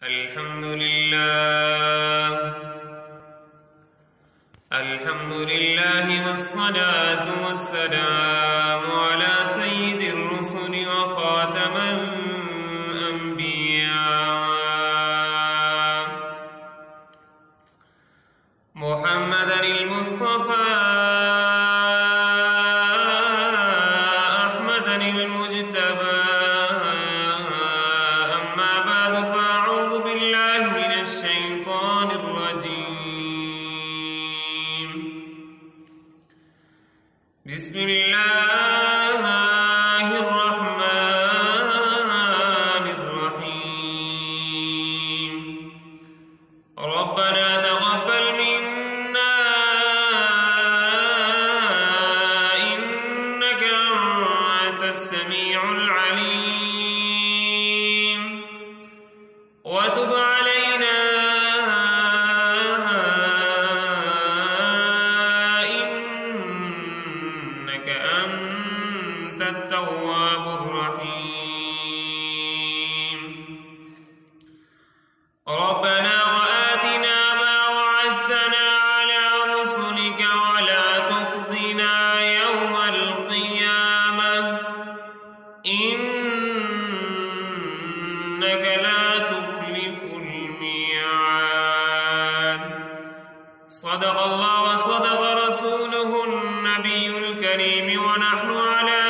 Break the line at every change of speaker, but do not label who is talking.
الحمد لله والصلاة والسلام على سيد الرسل وخاتم الأنبياء محمدا المصطفى أحمدا المجتبى. أما بعد فأعوذ بالله من الشيطان الرجيم. بسم الله الرحمن الرحيم. ربنا تقبل منا إنك أنت السميع العليم وتب علينا إنك أنت التواب الرحيم. ربنا وآتنا ما وعدتنا على رسلك ولا تخزنا يوم القيامة إنك لا تخلف الميعاد. صدق الله وصدق رسوله النبي الكريم ونحن على